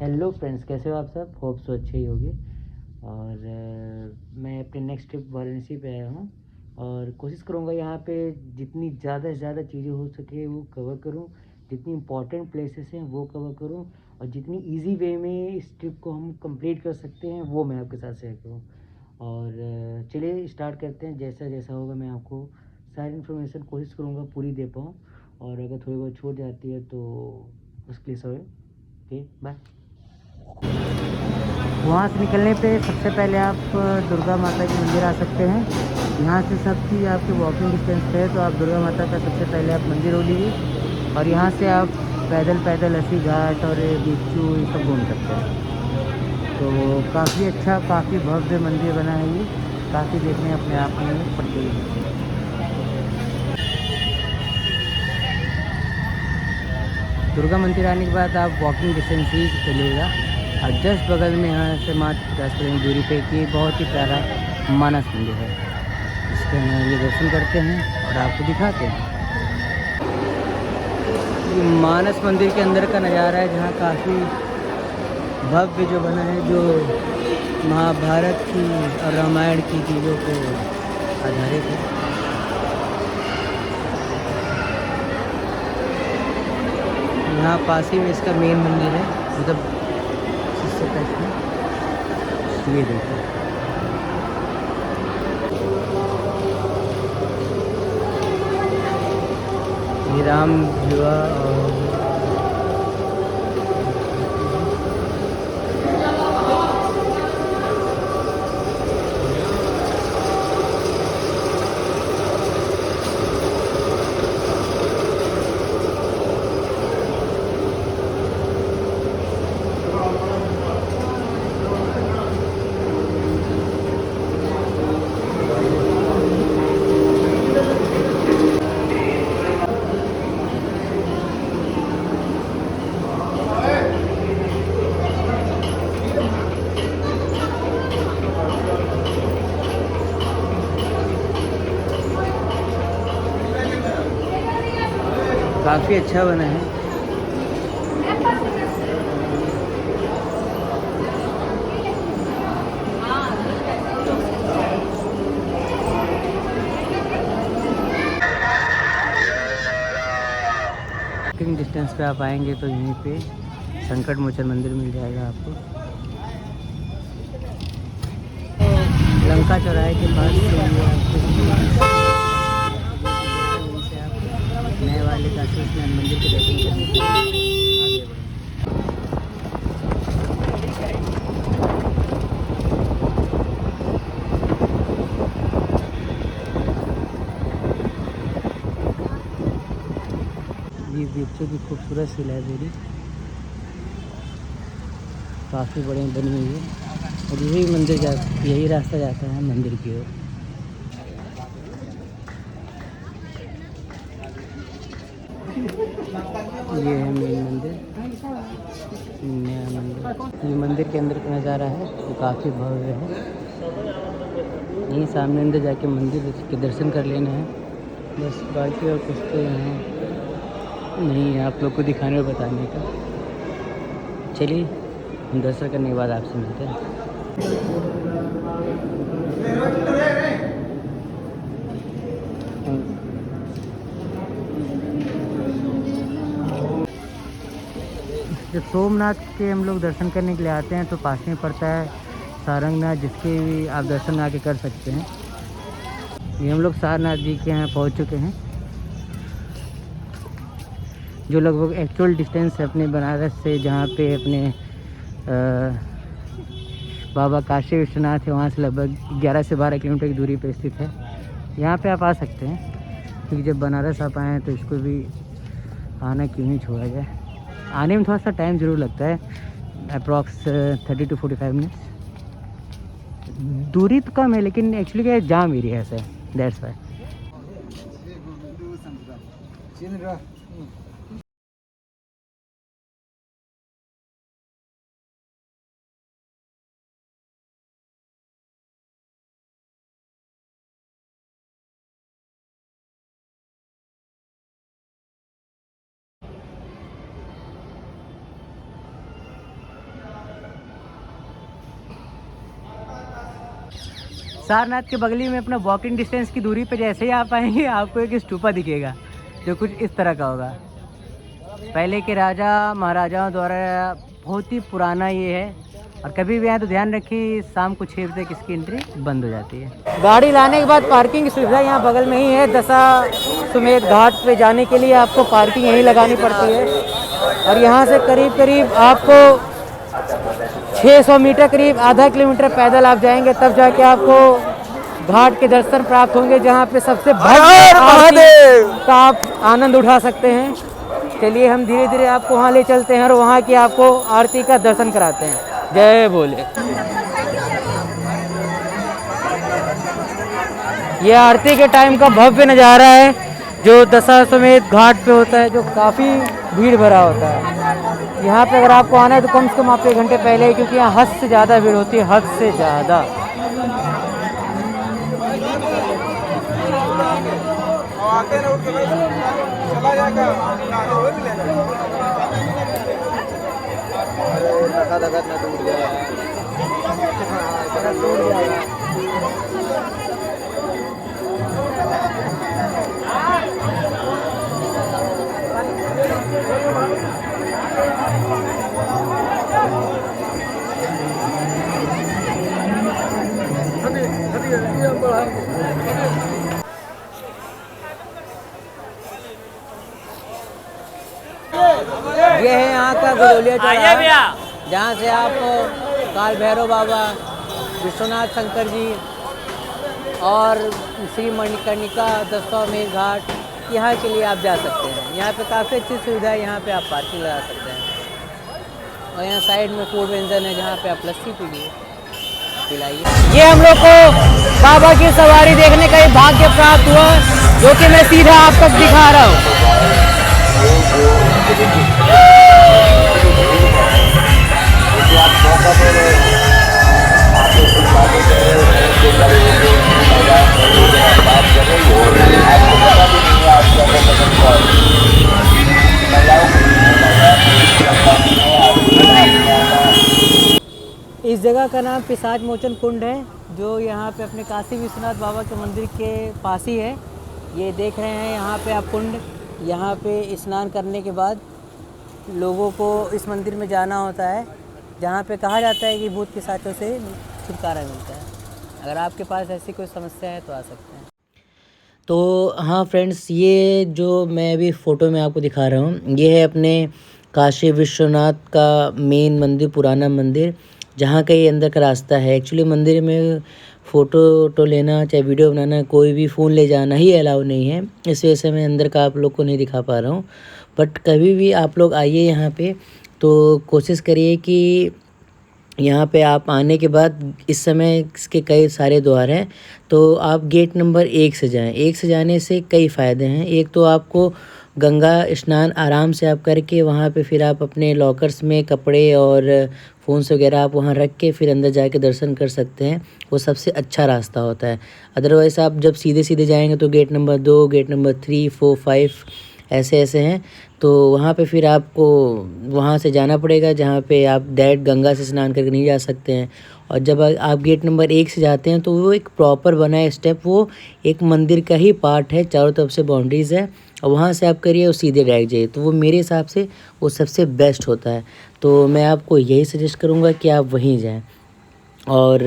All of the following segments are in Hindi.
हेलो फ्रेंड्स, कैसे हो आप सब? होप सो अच्छे ही होगे। और मैं अपने नेक्स्ट ट्रिप वाराणसी पे आया हूँ और कोशिश करूँगा यहाँ पे जितनी ज़्यादा से ज़्यादा चीज़ें हो सके वो कवर करूँ, जितनी इम्पोर्टेंट प्लेसेस हैं वो कवर करूँ और जितनी इजी वे में इस ट्रिप को हम कंप्लीट कर सकते हैं वो मैं आपके साथ शेयर करूँ। और चलिए स्टार्ट करते हैं। जैसा जैसा होगा मैं आपको सारी इन्फॉर्मेशन कोशिश करूँगा पूरी दे पाऊँ, और अगर थोड़ी बहुत छूट जाती है तो उसके लिए सॉरी। Okay, bye. वहाँ से निकलने पे सबसे पहले आप दुर्गा माता के मंदिर आ सकते हैं। यहाँ से सब चीज़ आपके वॉकिंग डिस्टेंस पे है, तो आप दुर्गा माता का सबसे पहले आप मंदिर हो लीजिए और यहाँ से आप पैदल पैदल अस्सी घाट और बिच्छू ये सब घूम सकते हैं। तो काफ़ी अच्छा, काफ़ी भव्य मंदिर बना है ये, काफ़ी देखने अपने आप में पड़ते हैं। दुर्गा मंदिर आने के बाद आप वॉकिंग डिस्टेंस ही चलिएगा और जस्ट बगल में यहाँ से मात्र 10 किलोमीटर दूरी पे कि बहुत ही प्यारा मानस मंदिर है, इसके हम ये दर्शन करते हैं और आपको दिखाते हैं। ये मानस मंदिर के अंदर का नज़ारा है, जहाँ काफ़ी भव्य जो बना है, जो महाभारत की और रामायण की चीज़ों को आधारित है। यहाँ पास ही में इसका मेन मंदिर है, मतलब इससे टच में ये देखो। ये राम विवाह और काफ़ी अच्छा बना है। वॉकिंग डिस्टेंस पे आप आएंगे तो यहीं पे संकट मोचन मंदिर मिल जाएगा आपको। लंका चौराहे के पास से आप नए वाले काशी विश्वनाथ मंदिर के दर्शन करने के लिए आगे बढ़ें। ये बच्चों की खूबसूरत सी लाइब्रेरी काफ़ी बड़ी बनी हुई है और यही मंदिर यही रास्ता जाता है मंदिर की ओर। ये है मेन मंदिर, नया मंदिर। ये मंदिर के अंदर का नज़ारा है जो काफ़ी भव्य है। यहीं सामने अंदर जाके मंदिर के दर्शन कर लेना है बस, बाकी और कुछ तो यहाँ नहीं है आप लोग को दिखाने और बताने का। चलिए हम दर्शन करने के बाद आपसे मिलते हैं। जब सोमनाथ के हम लोग दर्शन करने के लिए आते हैं तो पास में पड़ता है सारंगनाथ, जिसके भी आप दर्शन आके कर सकते हैं। ये हम लोग सारनाथ जी के यहाँ पहुँच चुके हैं, जो लगभग एक्चुअल डिस्टेंस है अपने बनारस से, जहाँ पे अपने बाबा काशी विश्वनाथ है वहाँ से लगभग 11 से 12 किलोमीटर की दूरी पर स्थित है। यहाँ पे आप आ सकते हैं, क्योंकि जब बनारस आप आए हैं तो इसको भी आना क्यों नहीं छोड़ा जाए। आने में थोड़ा सा टाइम ज़रूर लगता है, अप्रॉक्स 30 to 45 मिनट्स। दूरी तो कम है लेकिन एक्चुअली क्या है, जाम एरिया है, दैट्स वाई। सारनाथ के बगली में अपना वॉकिंग डिस्टेंस की दूरी पे जैसे ही आप आएंगे आपको एक स्तूपा दिखेगा जो कुछ इस तरह का होगा। पहले के राजा महाराजाओं द्वारा बहुत ही पुराना ये है। और कभी भी आए तो ध्यान रखिए शाम को 6 बजे तक इसकी एंट्री बंद हो जाती है। गाड़ी लाने के बाद पार्किंग की सुविधा यहाँ बगल में ही है। दशाश्वमेध घाट पे जाने के लिए आपको पार्किंग यहीं लगानी पड़ती है। और यहाँ से करीब करीब आपको 600 मीटर, करीब आधा किलोमीटर पैदल आप जाएंगे तब जाके आपको घाट के दर्शन प्राप्त होंगे, जहाँ पे सबसे भव्य आरती का आप आनंद उठा सकते हैं। चलिए हम धीरे धीरे आपको वहाँ ले चलते हैं और वहाँ की आपको आरती का दर्शन कराते हैं। जय भोले। ये आरती के टाइम का भव्य नज़ारा है जो दशाश्वमेध घाट पे होता है, जो काफ़ी भीड़ भरा होता है। यहाँ पे अगर आपको आना है तो कम से कम आप 1 घंटे पहले ही, क्योंकि यहाँ हद से ज़्यादा भीड़ होती है, हद से ज़्यादा। ये है यहाँ का गडोलिया चौराहा, जहाँ से आप काल भैरव बाबा, विश्वनाथ शंकर जी और श्री मणिकर्णिका दशाश्वमेध घाट यहाँ के लिए आप जा सकते हैं। यहाँ पे काफ़ी अच्छी सुविधा है, यहाँ पे आप पार्किंग लगा सकते हैं। और यहाँ साइड में फूड व्यंजन है जहाँ पे आप लस्सी पिलाइए। ये हम लोग को बाबा की सवारी देखने का भाग्य प्राप्त हुआ, जो कि मैं सीधा आप तक दिखा रहा हूँ। इस जगह का नाम पिशाच मोचन कुंड है, जो यहाँ पे अपने काशी विश्वनाथ बाबा के मंदिर के पास ही है। ये देख रहे हैं यहाँ पे आप कुंड। यहाँ पे स्नान करने के बाद लोगों को इस मंदिर में जाना होता है, जहाँ पे कहा जाता है कि भूत पिशाचों से छुटकारा मिलता है। अगर आपके पास ऐसी कोई समस्या है तो आ सकते हैं। तो हाँ फ्रेंड्स, ये जो मैं अभी फ़ोटो में आपको दिखा रहा हूँ, ये है अपने काशी विश्वनाथ का मेन मंदिर, पुराना मंदिर, जहाँ का ये अंदर का रास्ता है। एक्चुअली मंदिर में फ़ोटो लेना चाहे वीडियो बनाना, कोई भी फ़ोन ले जाना ही अलाउ नहीं है। इस वजह से मैं अंदर का आप लोग को नहीं दिखा पा रहा हूँ। बट कभी भी आप लोग आइए यहाँ पे तो कोशिश करिए कि यहाँ पे आप आने के बाद, इस समय इसके कई सारे द्वार हैं, तो आप गेट नंबर 1 से जाएं। 1 से जाने से कई फ़ायदे हैं। एक तो आपको गंगा स्नान आराम से आप करके वहाँ पे फिर आप अपने लॉकर्स में कपड़े और फ़ोन्स वगैरह आप वहाँ रख के फिर अंदर जाके दर्शन कर सकते हैं। वो सबसे अच्छा रास्ता होता है। अदरवाइज़ आप जब सीधे सीधे जाएंगे तो गेट नंबर 2, गेट नंबर 3, 4, 5 ऐसे हैं, तो वहाँ पे फिर आपको वहाँ से जाना पड़ेगा, जहाँ पे आप डायरेक्ट गंगा से स्नान करके नहीं जा सकते हैं। और जब आप गेट नंबर 1 से जाते हैं तो वो एक प्रॉपर बना है स्टेप, वो एक मंदिर का ही पार्ट है, चारों तरफ से बाउंड्रीज़ है, और वहाँ से आप करिए और सीधे डायरेक्ट जाइए। तो वो मेरे हिसाब से वो सबसे बेस्ट होता है। तो मैं आपको यही सजेस्ट करूँगा कि आप वहीं जाएँ। और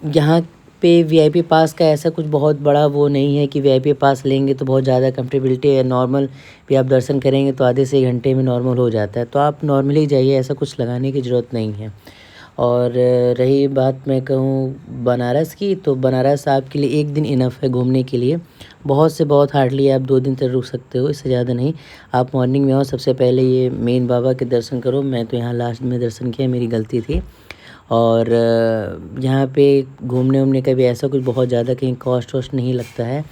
यहाँ पे वीआईपी पास का ऐसा कुछ बहुत बड़ा वो नहीं है कि वीआईपी पास लेंगे तो बहुत ज़्यादा कंफर्टेबिलिटी है। नॉर्मल भी आप दर्शन करेंगे तो आधे से 1 घंटे में नॉर्मल हो जाता है। तो आप नॉर्मली जाइए, ऐसा कुछ लगाने की ज़रूरत नहीं है। और रही बात मैं कहूँ बनारस की, तो बनारस आपके लिए 1 दिन इनफ है घूमने के लिए। बहुत से बहुत हार्डली आप 2 दिन तक रुक सकते हो, इससे ज़्यादा नहीं। आप मॉर्निंग में आओ, सबसे पहले ये मेन बाबा के दर्शन करो। मैं तो यहाँ लास्ट में दर्शन किया, मेरी गलती थी। और यहाँ पे घूमने का भी ऐसा कुछ बहुत ज़्यादा कहीं कॉस्ट वॉस्ट नहीं लगता है।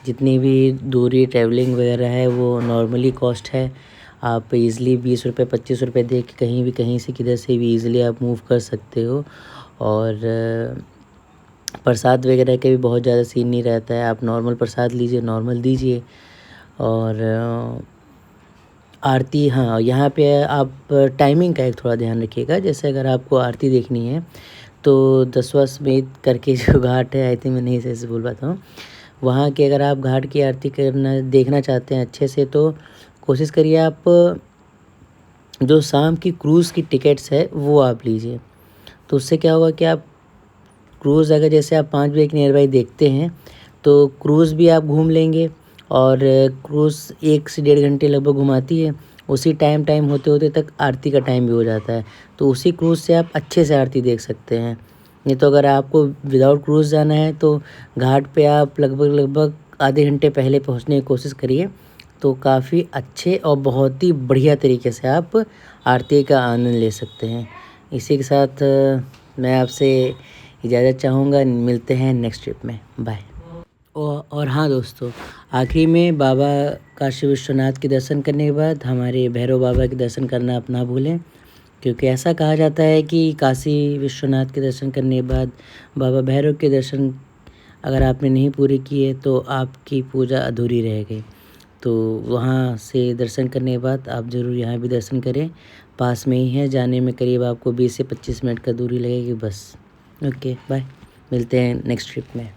जितनी भी दूरी ट्रैवलिंग वगैरह है वो नॉर्मली कॉस्ट है। आप इज़िली 20 रुपये 25 रुपये दे के कहीं से किधर से भी ईज़िली आप मूव कर सकते हो। और प्रसाद वगैरह का भी बहुत ज़्यादा सीन नहीं रहता है। आप नॉर्मल प्रसाद लीजिए, नॉर्मल दीजिए। और आरती, हाँ यहाँ पे आप टाइमिंग का एक थोड़ा ध्यान रखिएगा। जैसे अगर आपको आरती देखनी है तो दशाश्वमेध करके जो घाट है, आई थिंक मैं नहीं सही से बोल पाता हूँ, वहाँ की अगर आप घाट की आरती करना देखना चाहते हैं अच्छे से, तो कोशिश करिए आप जो शाम की क्रूज़ की टिकट्स है वो आप लीजिए। तो उससे क्या होगा कि आप क्रूज़ अगर जैसे आप 5 बजे के नियर बाई देखते हैं, तो क्रूज़ भी आप घूम लेंगे, और क्रूज़ 1 से 1.5 घंटे लगभग घुमाती है। उसी टाइम होते होते तक आरती का टाइम भी हो जाता है, तो उसी क्रूज़ से आप अच्छे से आरती देख सकते हैं। नहीं तो अगर आपको विदाउट क्रूज़ जाना है, तो घाट पे आप लगभग आधे घंटे पहले पहुंचने की कोशिश करिए, तो काफ़ी अच्छे और बहुत ही बढ़िया तरीके से आप आरती का आनंद ले सकते हैं। इसी के साथ मैं आपसे इजाज़त चाहूँगा, मिलते हैं नेक्स्ट ट्रिप में, बाय। और हाँ दोस्तों, आखिरी में बाबा काशी विश्वनाथ के दर्शन करने के बाद हमारे भैरव बाबा के दर्शन करना आप ना भूलें, क्योंकि ऐसा कहा जाता है कि काशी विश्वनाथ के दर्शन करने के बाद बाबा भैरव के दर्शन अगर आपने नहीं पूरे किए तो आपकी पूजा अधूरी रह गई। तो वहाँ से दर्शन करने के बाद आप ज़रूर यहाँ भी दर्शन करें, पास में ही है, जाने में करीब आपको 20 से 25 मिनट का दूरी लगेगी बस। ओके बाय, मिलते हैं नेक्स्ट ट्रिप में।